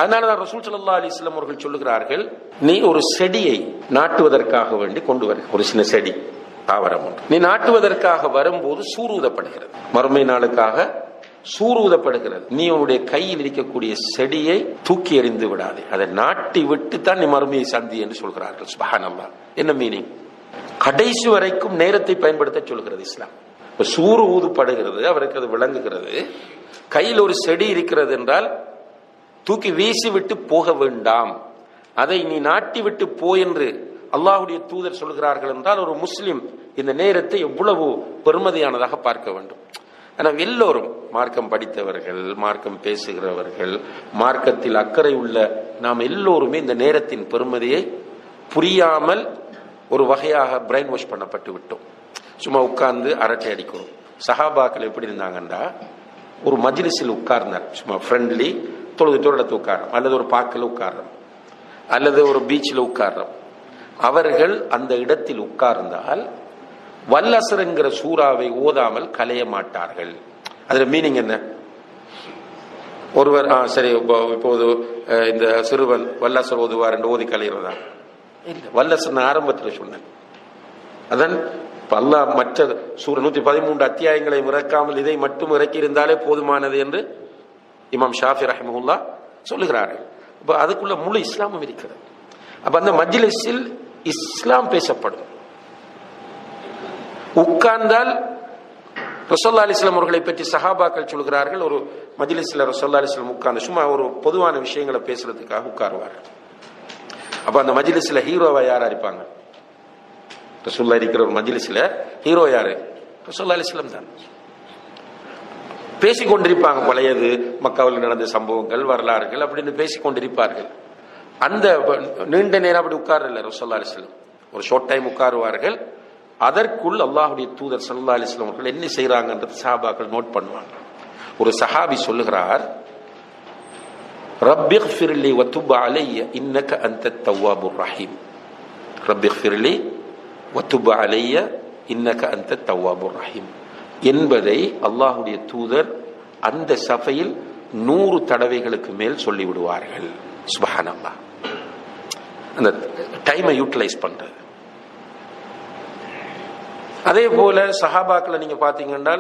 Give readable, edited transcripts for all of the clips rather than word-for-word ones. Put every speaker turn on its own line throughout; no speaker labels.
அதனாலதான் ரசூல் ஸல்லல்லாஹு அலைஹி வஸல்லம் அவர்கள் சொல்லுகிறார்கள், நீ ஒரு செடியை நாட்டுவதற்காக வேண்டி கொண்டு வர, ஒரு சின்ன செடி தாவரம் ஒன்று நீ நாட்டுவதற்காக வரும்போது சூரூதப்படுகிறது, மறுமை நாளுக்காக சூரூதப்படுகிறது. நீ உன்னுடைய கையில் இருக்கக்கூடிய செடியை தூக்கி எறிந்து விடாதே, அதை நாட்டி விட்டு தான் நீ மறுமையை சந்தி என்று சொல்கிறார்கள். சுப்ஹானல்லாஹ். என்ன மீனிங்? கடைசி வரைக்கும் நேரத்தை பயன்படுத்த சொல்கிறது இஸ்லாம். சூறு ஊதுப்படுகிறது, அவருக்கு அது விளங்குகிறது. கையில் ஒரு செடி இருக்கிறது என்றால் தூக்கி வீசி விட்டு போக வேண்டாம், அதை நீ நாட்டி விட்டு போ என்று அல்லாஹ்வுடைய தூதர் சொல்கிறார்கள் என்றால் ஒரு முஸ்லிம் இந்த நேரத்தை எவ்வளவு பெருமதியானதாக பார்க்க வேண்டும். ஆனால் எல்லோரும் மார்க்கம் படித்தவர்கள், மார்க்கம் பேசுகிறவர்கள், மார்க்கத்தில் அக்கறை உள்ள நாம் எல்லோருமே இந்த நேரத்தின் பெருமதியை புரியாமல் ஒரு வகையாக பிரெயின் வாஷ் பண்ணப்பட்டு விட்டோம். சும்மா உட்கார்ந்து அரட்டை அடிக்கிறோம். சஹாபாக்கள் எப்படி இருந்தாங்கன்னா, ஒரு மஜ்லிஸில் உட்கார்ந்தார், சும்மா ஃப்ரெண்ட்லி, தொழுதுட்டு ஒரு இடத்துல உட்காரோம், அல்லது ஒரு பார்க்கில் உட்கார்றோம், அல்லது ஒரு பீச்சில் உட்கார்றோம். அவர்கள் அந்த இடத்தில் உட்கார்ந்தால் வல்லசர் என்கிற சூறாவை ஓதாமல் கலைய மாட்டார்கள். அதுல மீனிங் என்ன? ஒருவர் சரி இப்போது இந்த சிறுவன் வல்லசர் ஓதுவார் என்று ஓதி கலைகிறதா? இல்ல, வல்லசர் ஆரம்பத்தில் சொன்னேன். அதான் அல்லாஹ் மற்ற 113 அத்தியாயங்களை இறக்காமல் இதை மட்டும் இறக்கி இருந்தாலே போதுமானது என்று இமாம் ஷாஃபி ரஹ்மஹுல்லாஹ் சொல்லுகிறார்கள். அப்ப அதுக்குள்ள முழு இஸ்லாமும் இருக்கிறது. அப்ப அந்த மஜ்லிஸில் இஸ்லாம் பேசப்படும். உட்கார்ந்தால் ரசூலுல்லாஹி அலைஹி வஸல்லம் அவர்களை பற்றி சஹாபாக்கள் சொல்கிறார்கள், ஒரு மஜ்லிஸ்ல ரசூலுல்லாஹி அலைஹி வஸல்லம் உட்கார்ந்து சும்மா ஒரு பொதுவான விஷயங்களை பேசுறதுக்காக உட்காருவார்கள். அப்ப அந்த மஜ்லிஸ்ல ஹீரோவா யாரா இருப்பாங்க? ரசூலுல்லாஹி இருக்கிற ஒரு மஜ்லிஸ்ல ஹீரோ யாரு? ரசூலுல்லாஹி அலைஹி வஸல்லம் தான். பேசிக்கொண்டிருப்பாங்க, பழையது மக்காவில் நடந்த சம்பவங்கள், வரலாறுகள் அப்படின்னு பேசிக்கொண்டிருப்பார்கள். அந்த நீண்ட நேரம் அப்படி உட்காரல ரசூலுல்லாஹி அலைஹி வஸல்லம், ஒரு ஷார்ட் டைம் உட்காருவார்கள். அதற்குள் அல்லாஹ்வுடைய தூதர் ஸல்லல்லாஹு அலைஹி வஸல்லம் அவர்கள் என்ன செய்றாங்கன்றது சஹாபாக்கள் நோட் பண்ணுவாங்க. ஒரு சஹாபி சொல்லுகிறார், ரப்பிக்ஃபிர்லி வதுப் அலைய இன்னக அன்தத் தவ்வாபுர் ரஹீம். ரப்பிக்ஃபிர்லி வதுப் அலைய இன்னக அன்தத் தவ்வாபுர் ரஹீம் என்பதை அல்லாஹ்வுடைய தூதர் அந்த சபையில் 100 தடவைகளுக்கு மேல் சொல்லிவிடுவார்கள். சுப்ஹானல்லாஹ். அந்த டைமை யூட்டிலைஸ் பண்றது. அதே போல சஹாபாக்களை நீங்க பாத்தீங்கன்னா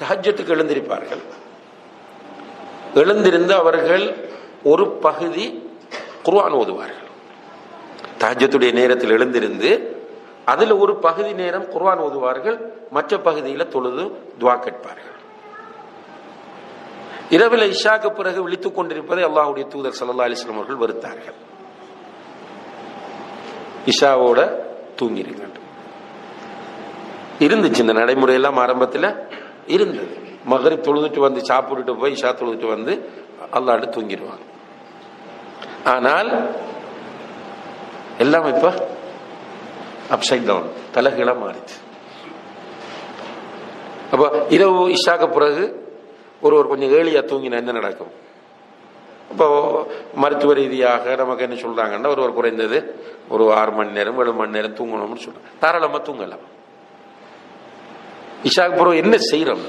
தஹஜ்ஜுக்கு எழுந்திருப்பார்கள். எழுந்திருந்து அவர்கள் ஒரு பகுதி குர்ஆன் ஓதுவார்கள். தஹஜ்ஜுடைய நேரத்தில் எழுந்திருந்து அதுல ஒரு பகுதி நேரம் குர்ஆன் ஓதுவார்கள், மற்ற பகுதியில தொழுது துஆ கேட்பார்கள். இரவில் இஷாக்கு பிறகு விழித்துக் கொண்டிருப்பதை அல்லாஹ்வுடைய தூதர் ஸல்லல்லாஹு அலைஹி வஸல்லம் அவர்கள் வெறுத்தார்கள். இஷாவோட தூங்கிருங்க இருந்துச்சு. இந்த நடைமுறையெல்லாம் ஆரம்பத்தில் இருந்தது. மகரிப் தொழுதுட்டு வந்து சாப்பிட்டுட்டு போய் இஷா தொழுதுட்டு வந்து அல்லாஹ்ட்ட தூங்கிடுவாங்க. ஆனால் எல்லாம் இப்ப அப்சைட் டவுன், தலைகீழா மாறிச்சு. அப்ப இரவு இஷாக்கு பிறகு ஒருவர் கொஞ்சம் ஏழியா தூங்கினா என்ன நடக்கும்? இப்போ மருத்துவ ரீதியாக நமக்கு என்ன சொல்றாங்கன்னா, ஒருவர் குறைந்தது ஒரு 6 மணி நேரம் 7 மணி நேரம் தூங்கணும்னு சொல்றாங்க. தாராளமா தூங்கலாம். இஷாக்கு பிறகு என்ன செய்யறோம்?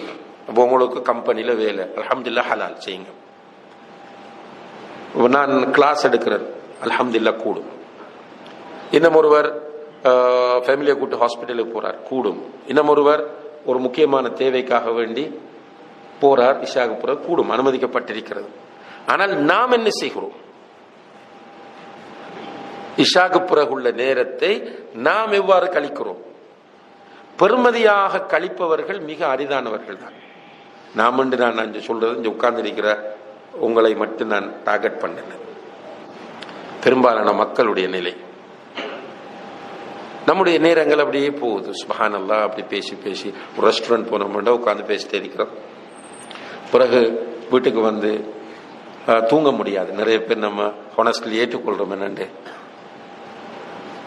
அப்போ உங்களுக்கு கம்பெனியில வேலை, அல்ஹம்துலில்லாஹ் ஹலால் செய்யுங்க. நான் கிளாஸ் எடுக்கிறேன், அல்ஹம்துலில்லாஹ் கூடும். இன்னும் ஒருவர் ஃபேமிலியை கூட்டு ஹாஸ்பிட்டலுக்கு போறார், கூடும். இன்னும் ஒருவர் ஒரு முக்கியமான தேவைக்காக வேண்டி போறார், இஷாக்கு பிறகு கூடும், அனுமதிக்கப்பட்டிருக்கிறது. ஆனால் நாம் என்ன செய்கிறோம்? இஷாக்கு பிறகு உள்ள நேரத்தை நாம் எவ்வாறு கழிக்கிறோம்? பெருமதியாக கழிப்பவர்கள் மிக அரிதானவர்கள் தான். நாம் நான் சொல்றது இங்க உட்கார்ந்து இருக்கிற உங்களை மட்டும் நான் டார்கெட் பண்ணல. பெரும்பாலான மக்களுடைய நிலை, நம்முடைய நேரங்கள் அப்படியே போகுது. சுப்ஹானல்லாஹ். அப்படி பேசி பேசி ஒரு ரெஸ்டாரண்ட் போனோம்னா உட்காந்து பேசிட்டே இருக்கிறோம். பிறகு வீட்டுக்கு வந்து தூங்க முடியாது. நிறைய பேர் நம்ம ஹானஸ்ட்லி ஏற்றுக்கொள்றோம். என்னண்டு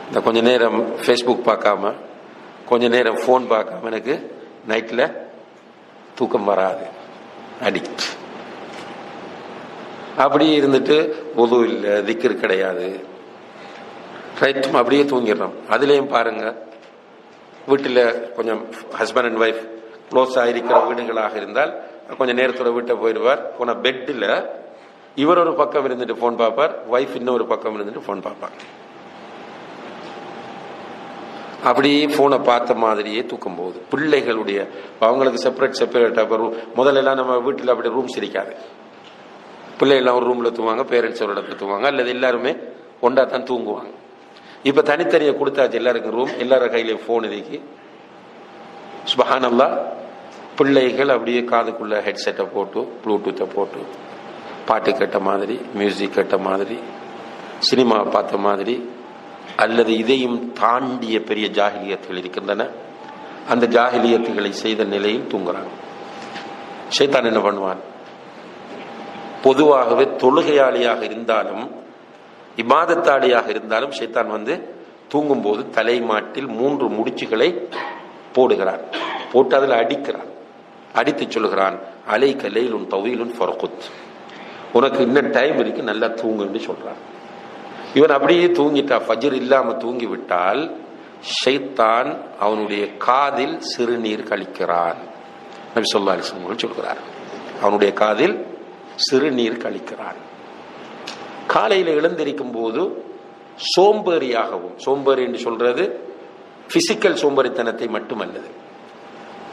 இந்த கொஞ்ச நேரம் ஃபேஸ்புக் பார்க்காம, கொஞ்ச நேரம் போன் பார்க்காம எனக்கு நைட்ல தூக்கம் வராது, அடிக்ட். அப்படி இருந்துட்டு உது இல்லை, திக்ர் கிடையாது, ரைட், அப்படியே தூங்கிடுறோம். அதுலேயும் பாருங்க, வீட்டில் கொஞ்சம் ஹஸ்பண்ட் அண்ட் ஒய்ஃப் க்ளோஸ் ஆகிருக்கிற வீடுகளாக இருந்தால் கொஞ்சம் நேரத்தோட வீட்டை போயிடுவார். போன பெட்டில் இவர் ஒரு பக்கம் இருந்துட்டு போன் பார்ப்பார், வைஃப் இன்னொரு பக்கம் இருந்துட்டு போன் பார்ப்பாங்க. அப்படியே போனை பார்த்த மாதிரியே தூக்கம் போகுது. பிள்ளைகளுடைய அவங்களுக்கு செப்பரேட் முதல்ல எல்லாம் நம்ம வீட்டில் அப்படி ரூம்ஸ் இருக்காது. பிள்ளைகள்லாம் ஒரு ரூம்ல தூங்குவாங்க, பேரண்ட்ஸ் ஒரு இடத்துல தூங்குவாங்க, அல்லது எல்லாருமே ஒன்றா தான் தூங்குவாங்க. இப்ப தனித்தனியை கொடுத்தாச்சு எல்லாருக்கும் ரூம், எல்லாரும் கையிலையும் போன் இருக்கு. சுப்ஹானல்லாஹ், பிள்ளைகள் அப்படியே காதுக்குள்ள ஹெட்செட்டை போட்டு ப்ளூடூத்தை போட்டு பாட்டு கேட்ட மாதிரி, மியூசிக் கேட்ட மாதிரி, சினிமா பார்த்த மாதிரி, அல்லது இதையும் தாண்டிய பெரிய ஜாஹிலியத்துகள் இருக்கின்றன. அந்த ஜாஹிலியத்துகளை செய்த நிலையில் தூங்குறாங்க. ஷைத்தான் என்ன பண்ணுவான்? பொதுவாகவே தொழுகையாளியாக இருந்தாலும் இபாதத்தாளியாக இருந்தாலும் ஷைத்தான் தூங்கும் போது தலைமாட்டில் 3 முடிச்சுகளை போடுகிறான். போட்டு அதில் அடிக்கிறான். அடித்து சொல்கிறான், அலைக லைலுன் தவீலுன் ஃபர்குத், உனக்கு இன்னும் டைம் இருக்கு, நல்லா தூங்குன்னு சொல்றான். இவன் அப்படியே தூங்கிட்டா, ஃபஜ்ர் இல்லாம தூங்கி விட்டால் ஷைத்தான் அவனுடைய காதில் சிறுநீர் கழிக்கிறான். நபி ஸல்லல்லாஹு அலைஹி வஸல்லம் சொல்கிறார், அவனுடைய காதில் சிறுநீர் கழிக்கிறான். காலையில் எழுந்திருக்கும் போது சோம்பேறியாகவும், சோம்பேறி என்று சொல்றது பிசிக்கல் சோம்பேறித்தனத்தை மட்டுமல்லது,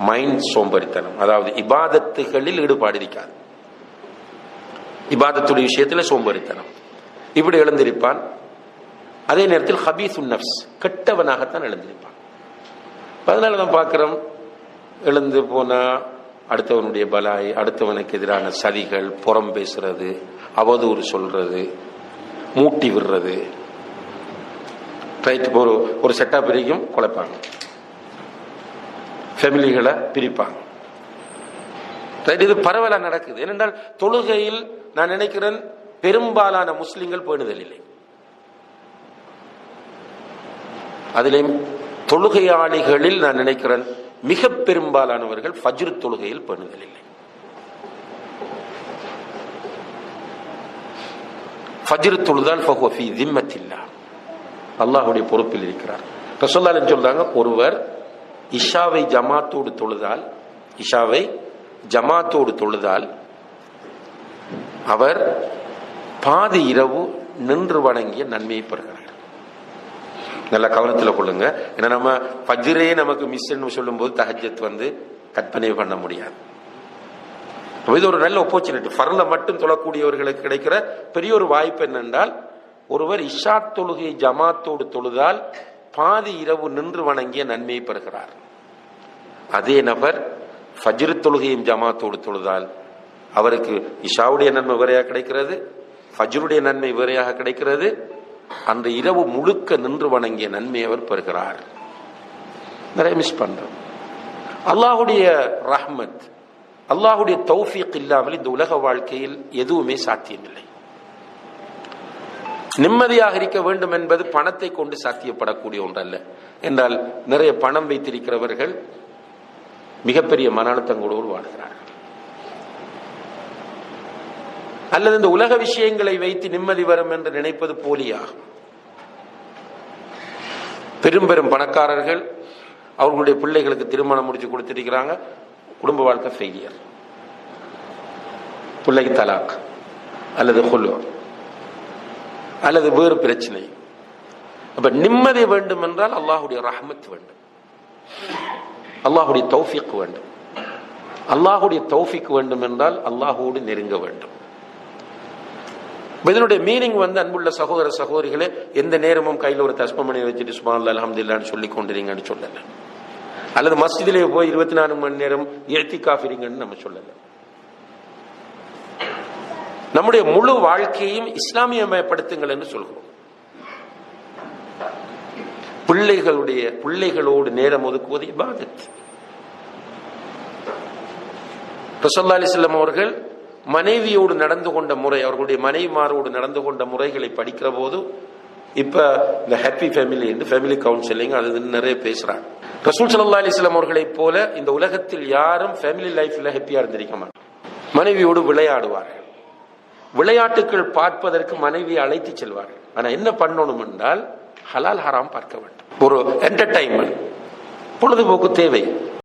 மைண்ட் சோம்பேறித்தனம், அதாவது இபாதத்துகளில் ஈடுபாடு இருக்காது, இபாதத்துடைய விஷயத்தில் சோம்பேறித்தனம். இப்படி எழுந்திருப்பான். அதே நேரத்தில் ஹபீசுன் நஃப்ஸ், கெட்டவனாகத்தான் எழுந்திருப்பான். அதனால தான் பார்க்கிறோம், எழுந்து போனா அடுத்தவனுடைய பலாய், அடுத்தவனுக்கு எதிரான சதிகள், புறம் பேசுறது, அவதூறு சொல்றது, மூட்டி விடுறது, ஒரு செட்டா பிரிக்கும் குலைப்பாங்க, ஃபேமிலிகளை பிரிப்பாங்க. இது பரவலா நடக்குது. ஏனென்றால் தொழுகையில் நான் நினைக்கிறேன் பெரும்பாலான முஸ்லிம்கள் பேணுதல் இல்லை. அதிலேயும் தொழுகையாளிகளில் நான் நினைக்கிறேன் மிக பெரும்பாலானவர்கள் ஃபஜ்ர் தொழுகையில் பேணுதல் இல்லை. ஃபஜ்ர் தொழுதால் ஃபஹுவ ஃபீ திம்மத்தில்லாஹ், அல்லாஹ்வுடைய பொறுப்பில் இருக்கிறார். ரசூலுல்லாஹ் சொல்றாங்க, ஒருவர் இஷாவை ஜமாத்தோடு தொழுதால், இஷாவை ஜமாத்தோடு தொழுதால் அவர் பாதி இரவு நின்று வணங்கிய நன்மையை பெறுகிறார். நல்ல கவனத்தில் கொள்ளுங்க. ஏன்னா நம்ம ஃபஜ்ரே நமக்கு மிஸ்ன்னு சொல்லும் போது தஹஜ்ஜத் கற்பனை பண்ண முடியாது. இது ஒரு நல்ல ஆப்பர்ச்சுனிட்டி. ஃபர்ல மட்டும் தொழக்கூடியவர்களுக்கு கிடைக்கிற பெரிய ஒரு வாய்ப்பு என்னென்றால், ஒருவர் இஷா தொழுகை ஜமாத்தோடு தொழுதால் பாதி இரவு நின்று வணங்கிய நன்மையை பெறுகிறார். அதே நபர் ஃபஜ்ர் தொழுகையும் ஜமாத்தோடு தொழுதால் அவருக்கு இஷாவுடைய நன்மை வேறையாக கிடைக்கிறது, ஃபஜ்ருடைய நன்மை வேறையாக கிடைக்கிறது. அந்த இரவு முழுக்க நின்று வணங்கிய நன்மை அவர் பெறுகிறார். நிறைய மிஸ் பண்றோம். அல்லாஹுடைய ரஹ்மத், அல்லாஹுடைய தௌஃபீக் இல்லாமல் இந்த உலக வாழ்க்கையில் எதுவுமே சாத்தியமில்லை. நிம்மதியாக இருக்க வேண்டும் என்பது பணத்தை கொண்டு சாத்தியப்படக்கூடிய ஒன்றல்ல. என்றால் நிறைய பணம் வைத்திருக்கிறவர்கள் மிகப்பெரிய மன அழுத்தங்களோடு வாழ்கிறார்கள். அல்லது இந்த உலக விஷயங்களை வைத்து நிம்மதி வரும் என்று நினைப்பது போலியாகும். பெரும் பெரும் பணக்காரர்கள் அவர்களுடைய பிள்ளைகளுக்கு திருமணம் முடிச்சு கொடுத்திருக்கிறாங்க, குடும்ப வாழ்க்கை ஃபெயிலியர், பிள்ளைக்கு தலாக் அல்லது ஹுலு அல்லது வேறு பிரச்சனை. அப்ப நிம்மதி வேண்டும் என்றால் அல்லாஹுடைய ரஹ்மத் வேண்டும், அல்லாஹுடைய தௌஃபீக் வேண்டும். அல்லாஹுடைய தௌஃபீக் வேண்டும் என்றால் அல்லாஹோடு நெருங்க வேண்டும். இதனுடைய மீனிங் அன்புள்ள சகோதர சகோதரிகளே, எந்த நேரமும் கையில் ஒரு தஸ்மமணி வச்சுட்டு சுப்ஹானல்லாஹ் அல்ஹம்துலில்லாஹ்னு சொல்லி கொண்டிருங்கன்னு சொல்லல, அல்லது மஸ்ஜிதிலே போய் 24 மணி நேரம் இஅ்திகாஃப் இருங்கன்னு நம்ம சொல்லல. நம்முடைய முழு வாழ்க்கையையும் இஸ்லாமியமயப்படுத்துங்கள் என்று சொல்கிறோம். பிள்ளைகளோடு நேரம் ஒதுக்குவது இபாதத். ரசூலுல்லாஹி அலைஹி வஸல்லம் அவர்கள் மனைவியோடு நடந்து கொண்ட முறை, அவர்களுடைய மனைவிமாரோடு நடந்து கொண்ட முறைகளை படிக்கிற போது, இப்ப இந்த ஹாப்பி ஃபேமிலி என்று ஃபேமிலி கவுன்சிலிங் அது நிறைய பேசுறாங்க. ரசூல் ஸல்லல்லாஹு அலைஹி வஸல்லம் அவர்களை போல இந்த உலகத்தில் யாரும் ஃபேமிலி லைஃப்ல ஹாப்பியா இருந்திருக்க மாட்டாங்க. மனைவியோடு விளையாடுவார்கள், விளையாட்டுகள் பார்ப்பதற்கு மனைவியை அழைத்து செல்வார்கள். ஆனா என்ன பண்ணணும் என்றால் ஹலால் ஹராம் பார்க்க வேண்டும். ஒரு என்டர்டைன்மெண்ட், பொழுதுபோக்கு தேவை.